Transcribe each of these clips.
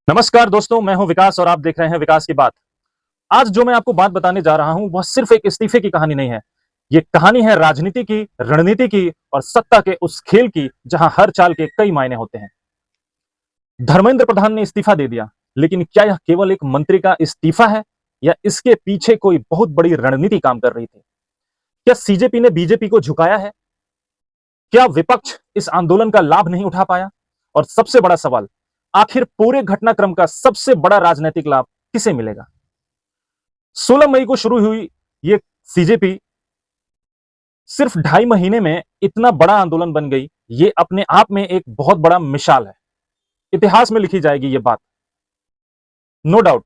नमस्कार दोस्तों, मैं हूं विकास और आप देख रहे हैं विकास की बात। आज जो मैं आपको बात बताने जा रहा हूं, वह सिर्फ एक इस्तीफे की कहानी नहीं है। ये कहानी है राजनीति की, रणनीति की और सत्ता के उस खेल की, जहां हर चाल के कई मायने होते हैं। धर्मेंद्र प्रधान ने इस्तीफा दे दिया, लेकिन क्या यह केवल एक मंत्री का इस्तीफा है या इसके पीछे कोई बहुत बड़ी रणनीति काम कर रही थी? क्या सीजेपी ने बीजेपी को झुकाया है? क्या विपक्ष इस आंदोलन का लाभ नहीं उठा पाया? और सबसे बड़ा सवाल, आखिर पूरे घटनाक्रम का सबसे बड़ा राजनीतिक लाभ किसे मिलेगा? 16 मई को शुरू हुई ये सीजेपी सिर्फ 2.5 महीने में इतना बड़ा आंदोलन बन गई। ये अपने आप में एक बहुत बड़ा मिसाल है। इतिहास में लिखी जाएगी ये बात, नो डाउट।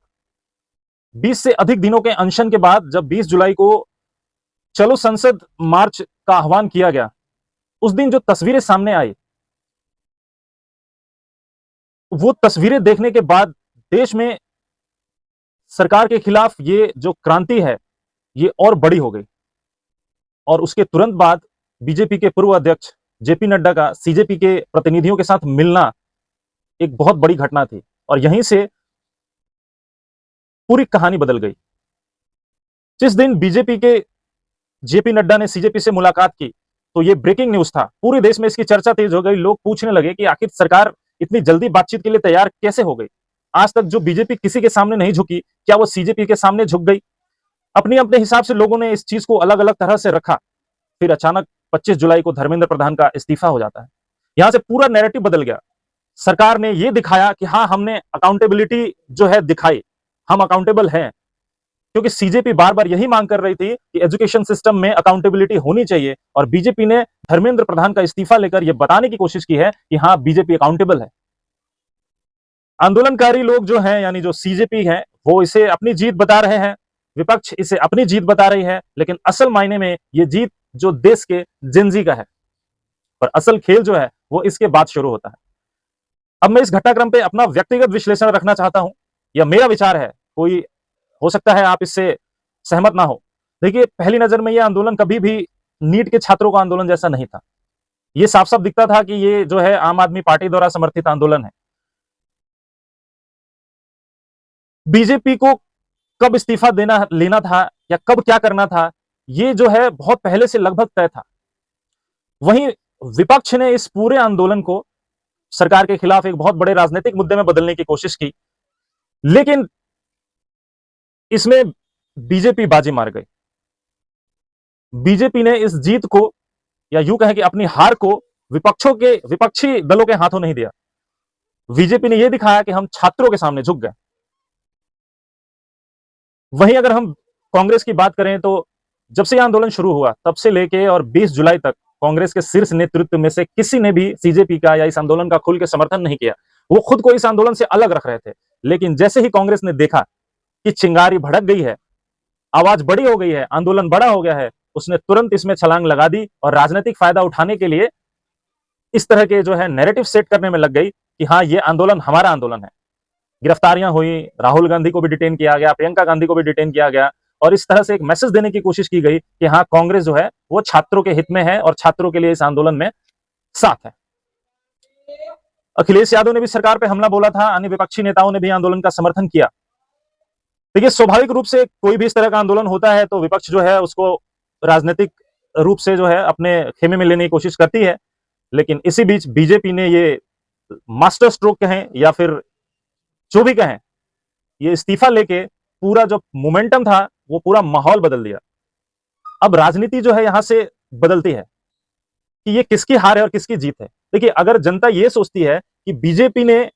20 से अधिक दिनों के अनशन के बाद जब 20 जुलाई को चलो संसद मार्च का आह्वान किया गया, उस दिन जो तस्वीरें सामने आई, वो तस्वीरें देखने के बाद देश में सरकार के खिलाफ ये जो क्रांति है, ये और बड़ी हो गई। और उसके तुरंत बाद बीजेपी के पूर्व अध्यक्ष जेपी नड्डा का सीजेपी के प्रतिनिधियों के साथ मिलना एक बहुत बड़ी घटना थी और यहीं से पूरी कहानी बदल गई। जिस दिन बीजेपी के जेपी नड्डा ने सीजेपी से मुलाकात की, तो ये ब्रेकिंग न्यूज था। पूरे देश में इसकी चर्चा तेज हो गई। लोग पूछने लगे कि आखिर सरकार इतनी जल्दी बातचीत के लिए तैयार कैसे हो गई? आज तक जो बीजेपी किसी के सामने नहीं झुकी, क्या वो सीजेपी के सामने झुक गई? अपने अपने हिसाब से लोगों ने इस चीज को अलग अलग तरह से रखा। फिर अचानक 25 जुलाई को धर्मेंद्र प्रधान का इस्तीफा हो जाता है। यहां से पूरा नैरेटिव बदल गया। सरकार ने यह दिखाया कि हाँ, हमने अकाउंटेबिलिटी जो है दिखाई, हम अकाउंटेबल हैं। क्योंकि सीजेपी बार बार यही मांग कर रही थी कि एजुकेशन सिस्टम में अकाउंटेबिलिटी होनी चाहिए, और बीजेपी ने धर्मेंद्र प्रधान का इस्तीफा लेकर यह बताने की कोशिश की है कि हाँ, बीजेपी अकाउंटेबल है। आंदोलनकारी लोग जो हैं, यानी जो सीजेपी है, वो इसे अपनी जीत बता रहे हैं, विपक्ष इसे अपनी जीत बता रही है, लेकिन असल मायने में यह जीत जो देश के जेनजी का है। पर असल खेल जो है वो इसके बाद शुरू होता है। अब मैं इस घटनाक्रम पे अपना व्यक्तिगत विश्लेषण रखना चाहता हूं, या मेरा विचार है, कोई हो सकता है आप इससे सहमत ना हो। देखिए, पहली नजर में यह आंदोलन कभी भी नीट के छात्रों का आंदोलन जैसा नहीं था। यह साफ साफ दिखता था कि ये जो है आम आदमी पार्टी द्वारा समर्थित आंदोलन है। बीजेपी को कब इस्तीफा देना लेना था या कब क्या करना था, ये जो है बहुत पहले से लगभग तय था। वहीं विपक्ष ने इस पूरे आंदोलन को सरकार के खिलाफ एक बहुत बड़े राजनीतिक मुद्दे में बदलने की कोशिश की, लेकिन इसमें बीजेपी बाजी मार गई। बीजेपी ने इस जीत को, या यूं कहें कि अपनी हार को, विपक्षी दलों के हाथों नहीं दिया। बीजेपी ने यह दिखाया कि हम छात्रों के सामने झुक गए। वहीं अगर हम कांग्रेस की बात करें, तो जब से यह आंदोलन शुरू हुआ तब से लेके और 20 जुलाई तक कांग्रेस के शीर्ष नेतृत्व में से किसी ने भी सीजेपी का या इस आंदोलन का खुल के समर्थन नहीं किया। वो खुद को इस आंदोलन से अलग रख रहे थे। लेकिन जैसे ही कांग्रेस ने देखा कि चिंगारी भड़क गई है, आवाज बड़ी हो गई है, आंदोलन बड़ा हो गया है, उसने तुरंत इसमें छलांग लगा दी और राजनीतिक फायदा उठाने के लिए इस तरह के जो है नैरेटिव सेट करने में लग गई कि हाँ, ये आंदोलन हमारा आंदोलन है। गिरफ्तारियां हुई, राहुल गांधी को भी डिटेन किया गया, प्रियंका गांधी को भी डिटेन किया गया, और इस तरह से एक मैसेज देने की कोशिश की गई कि हाँ, कांग्रेस जो है वो छात्रों के हित में है और छात्रों के लिए इस आंदोलन में साथ है। अखिलेश यादव ने भी सरकार पे हमला बोला था, अन्य विपक्षी नेताओं ने भी आंदोलन का समर्थन किया। देखिए, स्वाभाविक रूप से कोई भी इस तरह का आंदोलन होता है तो विपक्ष जो है उसको राजनीतिक रूप से जो है अपने खेमे में लेने की कोशिश करती है। लेकिन इसी बीच बीजेपी ने ये मास्टर स्ट्रोक कहें या फिर जो भी कहें, ये इस्तीफा लेके पूरा जो मोमेंटम था वो पूरा माहौल बदल दिया। अब राजनीति जो है यहां से बदलती है कि ये किसकी हार है और किसकी जीत है। देखिए, अगर जनता ये सोचती है कि बीजेपी ने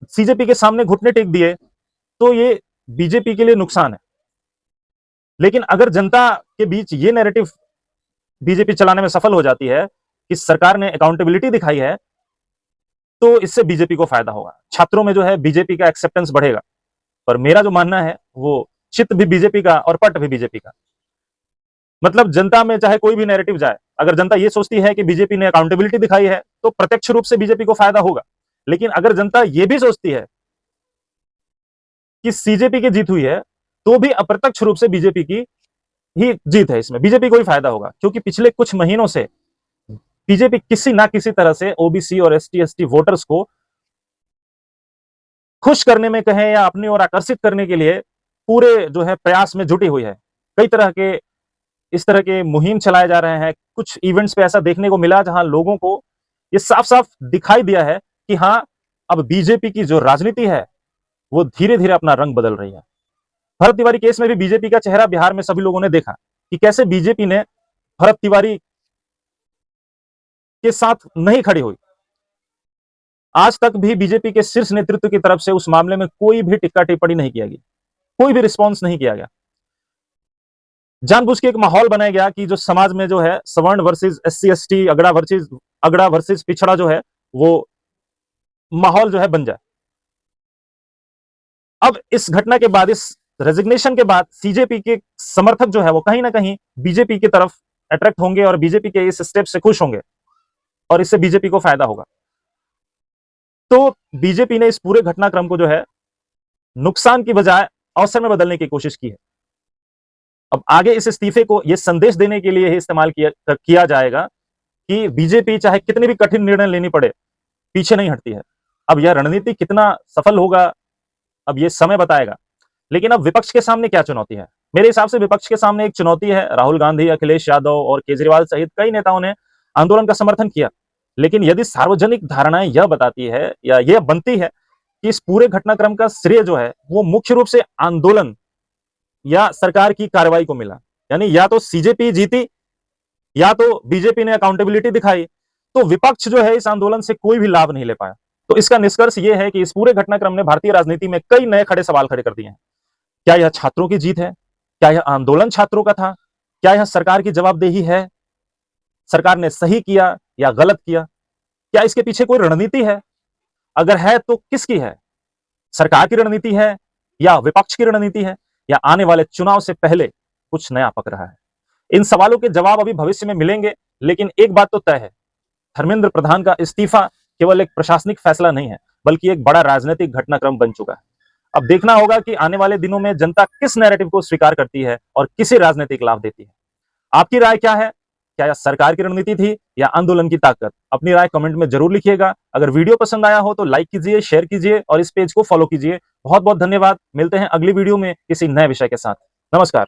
सीजेपी के सामने घुटने टेक दिए, तो ये बीजेपी के लिए नुकसान है। लेकिन अगर जनता के बीच ये नैरेटिव बीजेपी चलाने में सफल हो जाती है कि सरकार ने अकाउंटेबिलिटी दिखाई है, तो इससे बीजेपी को फायदा होगा। छात्रों में जो है बीजेपी का एक्सेप्टेंस बढ़ेगा। पर मेरा जो मानना है, वो चित्त भी बीजेपी का और पट भी बीजेपी का। मतलब जनता में चाहे कोई भी नैरेटिव जाए, अगर जनता ये सोचती है कि बीजेपी ने अकाउंटेबिलिटी दिखाई है, तो प्रत्यक्ष रूप से बीजेपी को फायदा होगा। लेकिन अगर जनता ये भी सोचती है कि सीजेपी की जीत हुई है, तो भी अप्रत्यक्ष रूप से बीजेपी की ही जीत है। इसमें बीजेपी को ही फायदा होगा, क्योंकि पिछले कुछ महीनों से बीजेपी किसी ना किसी तरह से ओबीसी और एसटी एसटी वोटर्स को खुश करने में कहें या अपनी ओर आकर्षित करने के लिए पूरे जो है प्रयास में जुटी हुई है। कई तरह के इस तरह के मुहिम चलाए जा रहे हैं। कुछ इवेंट्स पे ऐसा देखने को मिला जहां लोगों को ये साफ-साफ दिखाई दिया है कि हाँ, अब बीजेपी की जो राजनीति है, वो धीरे-धीरे अपना रंग बदल रही है। भरत तिवारी केस में भी बीजेपी का चेहरा बिहार में सभी लोगों ने देखा कि कैसे बीजेपी ने भरत तिवारी के साथ नहीं खड़ी हुई। आज तक भी बीजेपी के शीर्ष नेतृत्व की तरफ से उस मामले में कोई भी टिक्का टिप्पणी नहीं किया गया, कोई भी रिस्पॉन्स नहीं किया गया। जानबूझ के एक माहौल बनाया गया कि जो समाज में जो है सवर्ण वर्सेस एससी एसटी, अगड़ा वर्सेस पिछड़ा जो है वो माहौल जो है बन जाए। अब इस घटना के बाद, इस रेजिग्नेशन के बाद सीजेपी के समर्थक जो है वो कहीं ना कहीं बीजेपी की तरफ अट्रैक्ट होंगे और बीजेपी के इस स्टेप से खुश होंगे और इससे बीजेपी को फायदा होगा। तो बीजेपी ने इस पूरे घटनाक्रम को जो है नुकसान की बजाय अवसर में बदलने की कोशिश की है। अब आगे इस इस्तीफे को यह संदेश देने के लिए ही इस्तेमाल किया जाएगा कि बीजेपी चाहे कितनी भी कठिन निर्णय लेनी पड़े, पीछे नहीं हटती है। अब यह रणनीति कितना सफल होगा, अब यह समय बताएगा। लेकिन अब विपक्ष के सामने क्या चुनौती है? मेरे हिसाब से विपक्ष के सामने एक चुनौती है। राहुल गांधी, अखिलेश यादव और केजरीवाल सहित कई नेताओं ने आंदोलन का समर्थन किया, लेकिन यदि सार्वजनिक धारणाएं यह बताती है या यह बनती है कि इस पूरे घटनाक्रम का श्रेय जो है वो मुख्य रूप से आंदोलन या सरकार की कार्रवाई को मिला, यानी या तो सीजेपी जीती या तो बीजेपी ने अकाउंटेबिलिटी दिखाई, तो विपक्ष जो है इस आंदोलन से कोई भी लाभ नहीं ले पाया। तो इसका निष्कर्ष यह है कि इस पूरे घटनाक्रम ने भारतीय राजनीति में कई नए खड़े सवाल खड़े कर दिए हैं। क्या यह छात्रों की जीत है? क्या यह आंदोलन छात्रों का था? क्या यह सरकार की जवाबदेही है? सरकार ने सही किया या गलत किया? क्या इसके पीछे कोई रणनीति है? अगर है तो किसकी है? सरकार की रणनीति है या विपक्ष की रणनीति है, या आने वाले चुनाव से पहले कुछ नया पक रहा है? इन सवालों के जवाब अभी भविष्य में मिलेंगे, लेकिन एक बात तो तय है, धर्मेंद्र प्रधान का इस्तीफा केवल एक प्रशासनिक फैसला नहीं है, बल्कि एक बड़ा राजनीतिक घटनाक्रम बन चुका है। अब देखना होगा कि आने वाले दिनों में जनता किस नैरेटिव को स्वीकार करती है और किसे राजनीतिक लाभ देती है। आपकी राय क्या है? क्या यह सरकार की रणनीति थी या आंदोलन की ताकत? अपनी राय कमेंट में जरूर लिखिएगा। अगर वीडियो पसंद आया हो तो लाइक कीजिए, शेयर कीजिए और इस पेज को फॉलो कीजिए। बहुत बहुत धन्यवाद। मिलते हैं अगली वीडियो में किसी नए विषय के साथ। नमस्कार।